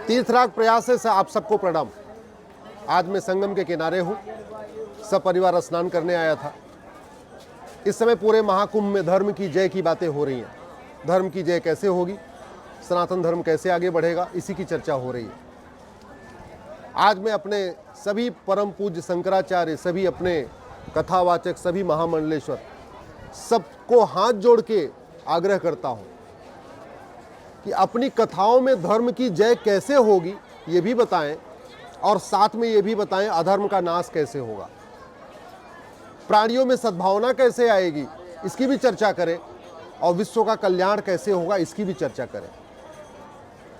तीर्थराग प्रयास से आप सबको प्रणाम। आज मैं संगम के किनारे हूँ, सब परिवार स्नान करने आया था। इस समय पूरे महाकुंभ में धर्म की जय की बातें हो रही हैं। धर्म की जय कैसे होगी, सनातन धर्म कैसे आगे बढ़ेगा, इसी की चर्चा हो रही है। आज मैं अपने सभी परम पूज्य शंकराचार्य, सभी अपने कथावाचक, सभी महामंडलेश्वर, सबको हाथ जोड़ के आग्रह करता हूँ कि अपनी कथाओं में धर्म की जय कैसे होगी ये भी बताएं, और साथ में ये भी बताएं अधर्म का नाश कैसे होगा, प्राणियों में सद्भावना कैसे आएगी इसकी भी चर्चा करें, और विश्व का कल्याण कैसे होगा इसकी भी चर्चा करें।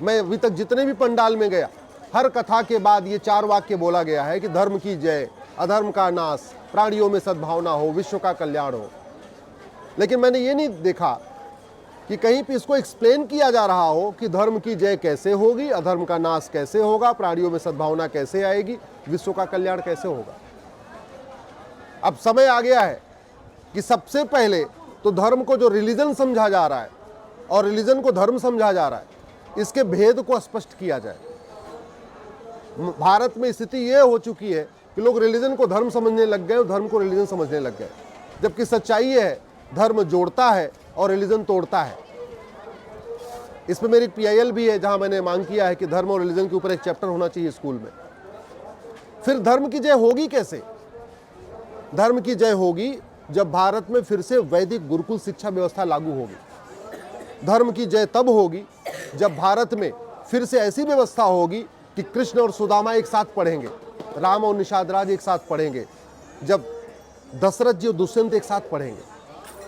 मैं अभी तक जितने भी पंडाल में गया, हर कथा के बाद ये 4 वाक्य बोला गया है कि धर्म की जय, अधर्म का नाश, प्राणियों में सद्भावना हो, विश्व का कल्याण हो। लेकिन मैंने ये नहीं देखा कि कहीं पे इसको एक्सप्लेन किया जा रहा हो कि धर्म की जय कैसे होगी, अधर्म का नाश कैसे होगा, प्राणियों में सद्भावना कैसे आएगी, विश्व का कल्याण कैसे होगा। अब समय आ गया है कि सबसे पहले तो धर्म को जो रिलीजन समझा जा रहा है और रिलीजन को धर्म समझा जा रहा है, इसके भेद को स्पष्ट किया जाए। भारत में स्थिति ये हो चुकी है कि लोग रिलीजन को धर्म समझने लग गए और धर्म को रिलीजन समझने लग गए, जबकि सच्चाई ये है धर्म जोड़ता है और रिलीजन तोड़ता है। इसमें मेरी PIL भी है, जहां मैंने मांग किया है कि धर्म और रिलीजन के ऊपर एक चैप्टर होना चाहिए स्कूल में। फिर धर्म की जय होगी कैसे? धर्म की जय होगी जब भारत में फिर से वैदिक गुरुकुल शिक्षा व्यवस्था लागू होगी। धर्म की जय तब होगी जब भारत में फिर से ऐसी व्यवस्था होगी कि कृष्ण और सुदामा एक साथ पढ़ेंगे, राम और निषाद राज एक साथ पढ़ेंगे, जब दशरथ जी और दुष्यंत एक साथ पढ़ेंगे।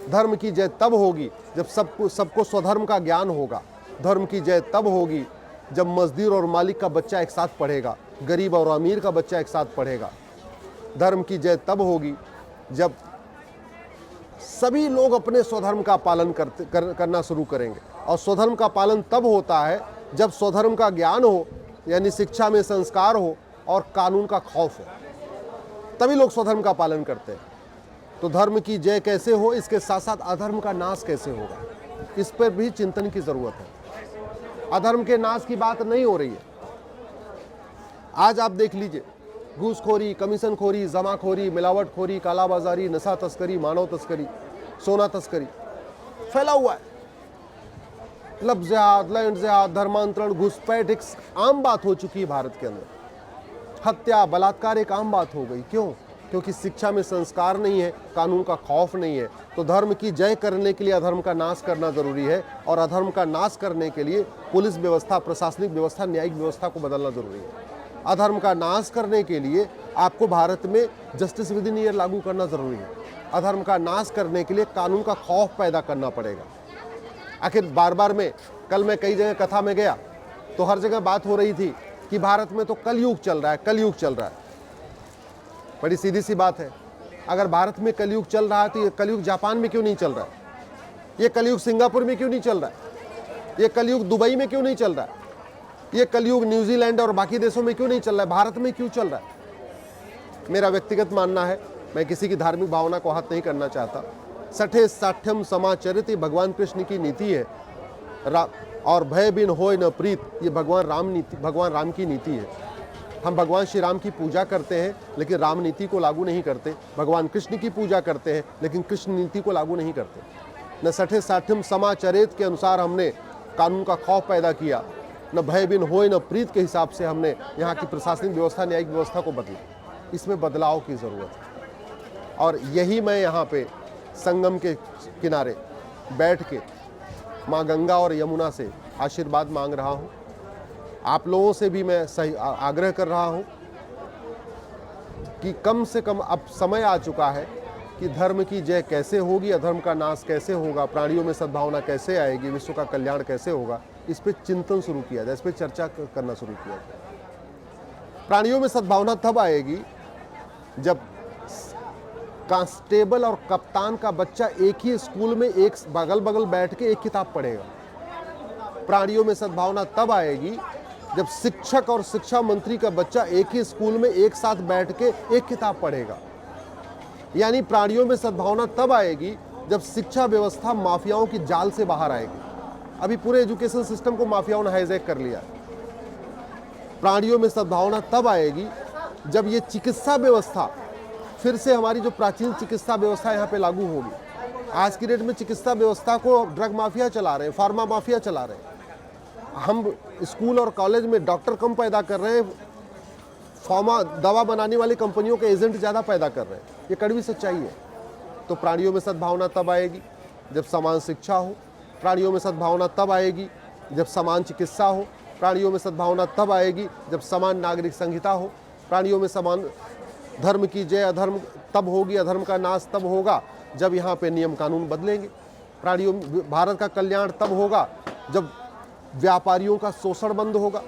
धर्म की जय तब होगी जब सबको स्वधर्म का ज्ञान होगा। धर्म की जय तब होगी जब मजदूर और मालिक का बच्चा एक साथ पढ़ेगा, गरीब और अमीर का बच्चा एक साथ पढ़ेगा। धर्म की जय तब होगी जब सभी लोग अपने स्वधर्म का पालन करना शुरू करेंगे, और स्वधर्म का पालन तब होता है जब स्वधर्म का ज्ञान हो, यानी शिक्षा में संस्कार हो और कानून का खौफ हो, तभी लोग स्वधर्म का पालन करते हैं। तो धर्म की जय कैसे हो, इसके साथ साथ अधर्म का नाश कैसे होगा, इस पर भी चिंतन की जरूरत है। अधर्म के नाश की बात नहीं हो रही है। आज आप देख लीजिए, घूसखोरी, कमीशनखोरी, जमाखोरी, मिलावटखोरी, कालाबाजारी, नशा तस्करी, मानव तस्करी, सोना तस्करी फैला हुआ है। लब जिहाद, लैंड जिहाद, धर्मांतरण, घुसपैठ एक आम बात हो चुकी है भारत के अंदर। हत्या, बलात्कार एक आम बात हो गई। क्यों? क्योंकि शिक्षा में संस्कार नहीं है, कानून का खौफ नहीं है। तो धर्म की जय करने के लिए अधर्म का नाश करना जरूरी है, और अधर्म का नाश करने के लिए पुलिस व्यवस्था, प्रशासनिक व्यवस्था, न्यायिक व्यवस्था को बदलना जरूरी है। अधर्म का नाश करने के लिए आपको भारत में जस्टिस विद इन ईयर लागू करना जरूरी है। अधर्म का नाश करने के लिए कानून का खौफ पैदा करना पड़ेगा। आखिर बार बार में, कल मैं कई जगह कथा में गया तो हर जगह बात हो रही थी कि भारत में तो कलयुग चल रहा है, कलयुग चल रहा है। बड़ी सीधी सी बात है, अगर भारत में कलयुग चल रहा है तो ये कलयुग जापान में क्यों नहीं चल रहा है? ये कलयुग सिंगापुर में क्यों नहीं चल रहा है? ये कलयुग दुबई में क्यों नहीं चल रहा है? ये कलयुग न्यूजीलैंड और बाकी देशों में क्यों नहीं चल रहा है? भारत में क्यों चल रहा है? मेरा व्यक्तिगत मानना है, मैं किसी की धार्मिक भावना को हाथ नहीं करना चाहता। सठे साठ्यम समाचरित भगवान कृष्ण की नीति है, और भय बिन होय न प्रीत, ये भगवान राम की नीति है। हम भगवान श्री राम की पूजा करते हैं लेकिन राम नीति को लागू नहीं करते। भगवान कृष्ण की पूजा करते हैं लेकिन कृष्ण नीति को लागू नहीं करते। न सठे साठ्यम समाचरित के अनुसार हमने कानून का खौफ पैदा किया, न भय बिन होय न प्रीत के हिसाब से हमने यहाँ की प्रशासनिक व्यवस्था, न्यायिक व्यवस्था को बदला। इसमें बदलाव की ज़रूरत है, और यही मैं यहाँ पे संगम के किनारे बैठ के माँ गंगा और यमुना से आशीर्वाद मांग रहा हूँ। आप लोगों से भी मैं सही आग्रह कर रहा हूँ कि कम से कम अब समय आ चुका है कि धर्म की जय कैसे होगी, अधर्म का नाश कैसे होगा, प्राणियों में सद्भावना कैसे आएगी, विश्व का कल्याण कैसे होगा, इस पर चिंतन शुरू किया जाए, इस पर चर्चा करना शुरू किया जाए। प्राणियों में सद्भावना तब आएगी जब कांस्टेबल और कप्तान का बच्चा एक ही स्कूल में एक बगल बगल बैठ के एक किताब पढ़ेगा। प्राणियों में सद्भावना तब आएगी जब शिक्षक और शिक्षा मंत्री का बच्चा एक ही स्कूल में एक साथ बैठ के एक किताब पढ़ेगा। यानी प्राणियों में सद्भावना तब आएगी जब शिक्षा व्यवस्था माफियाओं की जाल से बाहर आएगी। अभी पूरे एजुकेशन सिस्टम को माफियाओं ने हाईजैक कर लिया। प्राणियों में सद्भावना तब आएगी जब ये चिकित्सा व्यवस्था फिर से हमारी जो प्राचीन चिकित्सा व्यवस्था यहाँ पे लागू होगी। आज की डेट में चिकित्सा व्यवस्था को ड्रग माफिया चला रहे हैं, फार्मा माफिया चला रहे हैं। हम स्कूल और कॉलेज में डॉक्टर कम पैदा कर रहे हैं, फार्मा दवा बनाने वाली कंपनियों के एजेंट ज़्यादा पैदा कर रहे हैं। ये कड़वी सच्चाई है। तो प्राणियों में सद्भावना तब आएगी जब समान शिक्षा हो, प्राणियों में सद्भावना तब आएगी जब समान चिकित्सा हो, प्राणियों में सद्भावना तब आएगी जब समान नागरिक संहिता हो, प्राणियों में समान धर्म की जय अधर्म तब होगी, अधर्म का नाश तब होगा जब यहाँ पे नियम कानून बदलेंगे। प्राणियों भारत का कल्याण तब होगा जब व्यापारियों का शोषण बंद होगा।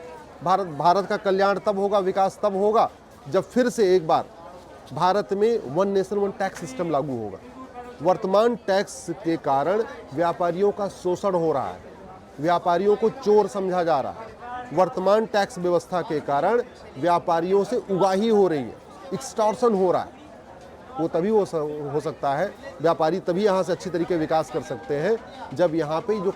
भारत का कल्याण तब होगा, विकास तब होगा जब फिर से एक बार भारत में one nation one tax system लागू होगा। वर्तमान टैक्स के कारण व्यापारियों का शोषण हो रहा है, व्यापारियों को चोर समझा जा रहा है। वर्तमान टैक्स व्यवस्था के कारण व्यापारियों से उगाही हो रही है, एक्सटॉर्शन हो रहा है। वो तभी हो सकता है, व्यापारी तभी यहाँ से अच्छी तरीके विकास कर सकते हैं जब यहाँ पे जो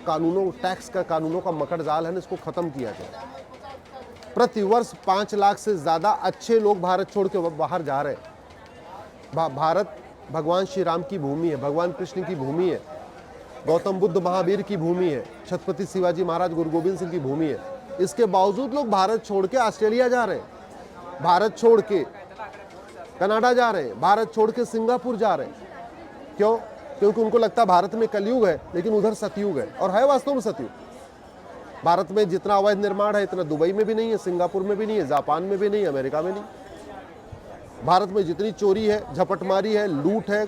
टैक्स का कानूनों का मकड़ जाल है ना, इसको ख़त्म किया जाए। प्रतिवर्ष 5 लाख से ज़्यादा अच्छे लोग भारत छोड़ के बाहर जा रहे हैं। भारत भगवान श्री राम की भूमि है, भगवान कृष्ण की भूमि है, गौतम बुद्ध महावीर की भूमि है, छत्रपति शिवाजी महाराज गुरु गोविंद सिंह की भूमि है। इसके बावजूद लोग भारत छोड़ के ऑस्ट्रेलिया जा रहे हैं, भारत छोड़ के कनाडा जा रहे हैं, भारत छोड़ के सिंगापुर जा रहे हैं। क्यों? क्योंकि उनको लगता है भारत में कलयुग है, लेकिन उधर सतयुग है। और है वास्तव में सतयुग। भारत में जितना अवैध निर्माण है इतना दुबई में भी नहीं है, सिंगापुर में भी नहीं है, जापान में भी नहीं, अमेरिका में नहीं। भारत में जितनी चोरी है, झपटमारी है, लूट है,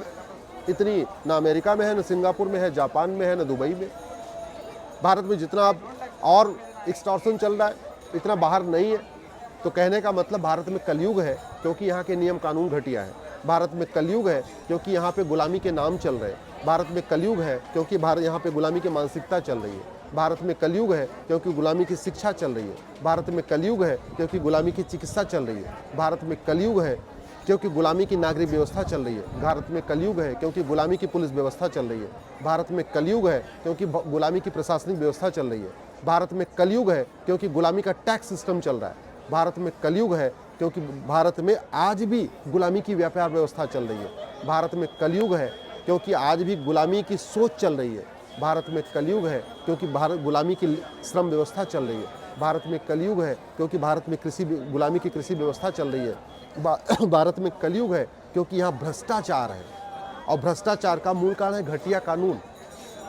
इतनी ना अमेरिका में है, ना सिंगापुर में है, जापान में है, ना दुबई में। भारत में जितना अब और एक्सटॉर्शन चल रहा है इतना बाहर नहीं है। तो कहने का मतलब भारत में कलयुग है क्योंकि यहाँ के नियम कानून घटिया है। भारत में कलयुग है क्योंकि यहाँ पे गुलामी के नाम चल रहे हैं। भारत में कलयुग है क्योंकि यहाँ पे गुलामी की मानसिकता चल रही है। भारत में कलयुग है क्योंकि गुलामी की शिक्षा चल रही है। भारत में कलयुग है क्योंकि गुलामी की चिकित्सा चल रही है। भारत में कलयुग है क्योंकि गुलामी की नागरिक व्यवस्था चल रही है। भारत में कलयुग है क्योंकि गुलामी की पुलिस व्यवस्था चल रही है। भारत में कलयुग है क्योंकि गुलामी की प्रशासनिक व्यवस्था चल रही है। भारत में कलयुग है क्योंकि गुलामी का टैक्स सिस्टम चल रहा है। भारत में कलयुग है क्योंकि भारत में आज भी गुलामी की व्यापार व्यवस्था चल रही है। भारत में कलयुग है क्योंकि आज भी गुलामी की सोच चल रही है। भारत में कलयुग है क्योंकि गुलामी की श्रम व्यवस्था चल रही है। भारत में कलयुग है क्योंकि भारत में गुलामी की कृषि व्यवस्था चल रही है। भारत में कलयुग है क्योंकि यहाँ भ्रष्टाचार है, और भ्रष्टाचार का मूल कारण है घटिया कानून।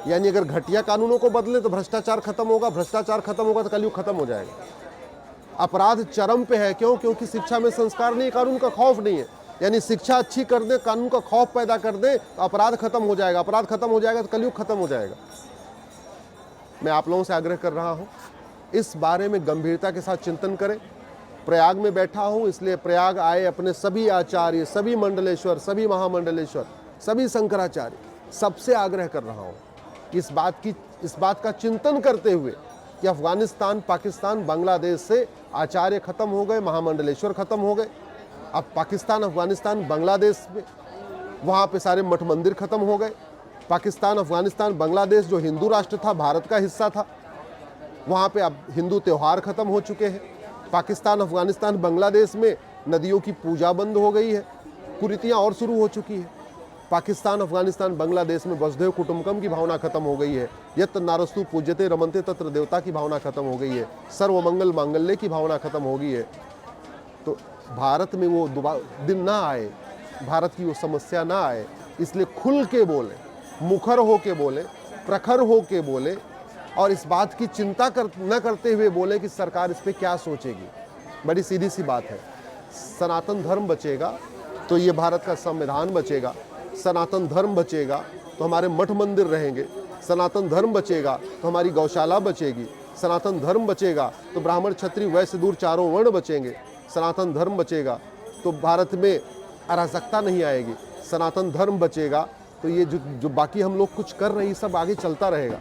यानी अगर घटिया कानूनों को बदले तो भ्रष्टाचार खत्म होगा, भ्रष्टाचार खत्म होगा तो कलयुग खत्म हो जाएगा। अपराध चरम पे है। क्यों? क्योंकि शिक्षा में संस्कार नहीं, कानून का खौफ नहीं है। यानी शिक्षा अच्छी कर दे, कानून का खौफ पैदा कर दे तो अपराध खत्म हो जाएगा, अपराध खत्म हो जाएगा तो कलयुग खत्म हो जाएगा। मैं आप लोगों से आग्रह कर रहा हूं, इस बारे में गंभीरता के साथ चिंतन करें। प्रयाग में बैठा हूं, इसलिए प्रयाग आए अपने सभी आचार्य, सभी मंडलेश्वर, सभी महामंडलेश्वर, सभी शंकराचार्य, सबसे आग्रह कर रहा हूं कि इस बात का चिंतन करते हुए कि अफगानिस्तान, पाकिस्तान, बांग्लादेश से आचार्य खत्म हो गए, महामंडलेश्वर खत्म हो गए। अब पाकिस्तान, अफगानिस्तान, बांग्लादेश में वहाँ पे सारे मठ मंदिर खत्म हो गए। पाकिस्तान, अफगानिस्तान, बांग्लादेश जो हिंदू राष्ट्र था, भारत का हिस्सा था, वहाँ पे अब हिंदू त्यौहार खत्म हो चुके हैं। पाकिस्तान, अफगानिस्तान, बांग्लादेश में नदियों की पूजा बंद हो गई है, कुरीतियाँ और शुरू हो चुकी है। पाकिस्तान, अफगानिस्तान, बांग्लादेश में वसुधैव कुटुंबकम की भावना खत्म हो गई है। यत्र नारस्तु पूज्यते रमन्ते तत्र देवता की भावना खत्म हो गई है। सर्वमंगल मांगल्य की भावना खत्म हो गई है। तो भारत में वो दिन ना आए, भारत की वो समस्या ना आए, इसलिए खुल के बोले, मुखर हो के बोले, प्रखर हो के बोले, और इस बात की चिंता न करते हुए बोले कि सरकार इस पर क्या सोचेगी। बड़ी सीधी सी बात है, सनातन धर्म बचेगा तो ये भारत का संविधान बचेगा, सनातन धर्म बचेगा तो हमारे मठ मंदिर रहेंगे, सनातन धर्म बचेगा तो हमारी गौशाला बचेगी, सनातन धर्म बचेगा तो ब्राह्मण, क्षत्रिय, वैश्य, दूर चारों वर्ण बचेंगे, सनातन धर्म बचेगा तो भारत में अराजकता नहीं आएगी, सनातन धर्म बचेगा तो ये जो बाकी हम लोग कुछ कर रहे हैं सब आगे चलता रहेगा।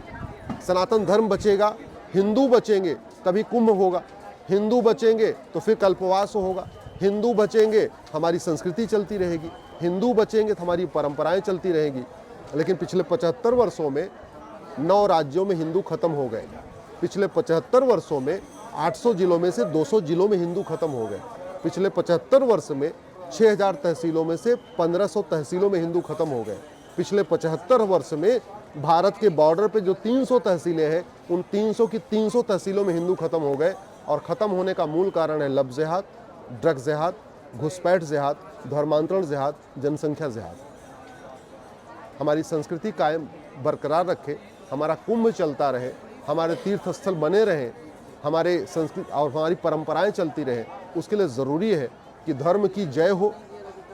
सनातन धर्म बचेगा, हिंदू बचेंगे तभी कुंभ होगा, हिंदू बचेंगे तो फिर कल्पवास होगा, हिंदू बचेंगे हमारी संस्कृति चलती रहेगी, हिंदू बचेंगे तो हमारी परंपराएं चलती रहेगी। लेकिन पिछले 75 वर्षों में 9 राज्यों में हिंदू खत्म हो गए। पिछले 75 वर्षों में 800 जिलों में से 200 जिलों में हिंदू खत्म हो गए। पिछले 75 वर्ष में 6000 तहसीलों में से 1500 तहसीलों में हिंदू खत्म हो गए। पिछले 75 वर्ष में भारत के बॉर्डर पे जो 300 तहसीलें हैं, उन 300 की 300 तहसीलों में हिंदू खत्म हो गए। और ख़त्म होने का मूल कारण है लव जिहाद, ड्रग जिहाद, घुसपैठ जिहाद, धर्मांतरण जिहाद, जनसंख्या जिहाद। हमारी संस्कृति कायम बरकरार रखे, हमारा कुंभ चलता रहे, हमारे तीर्थ स्थल बने रहें, हमारे संस्कृति और हमारी परंपराएं चलती रहें, उसके लिए ज़रूरी है कि धर्म की जय हो,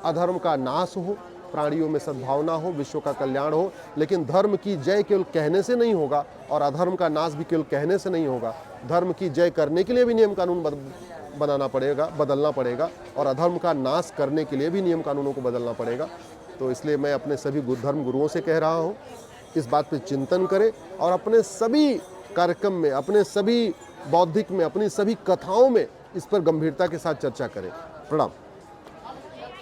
अधर्म का नाश हो, प्राणियों में सद्भावना हो, विश्व का कल्याण हो। लेकिन धर्म की जय केवल कहने से नहीं होगा और अधर्म का नाश भी केवल कहने से नहीं होगा। धर्म की जय करने के लिए भी नियम कानून बनाना पड़ेगा, बदलना पड़ेगा, और अधर्म का नाश करने के लिए भी नियम कानूनों को बदलना पड़ेगा। तो इसलिए मैं अपने सभी धर्म गुरुओं से कह रहा हूँ, इस बात पे चिंतन करें और अपने सभी कार्यक्रम में, अपने सभी बौद्धिक में, अपनी सभी कथाओं में इस पर गंभीरता के साथ चर्चा करें। प्रणाम।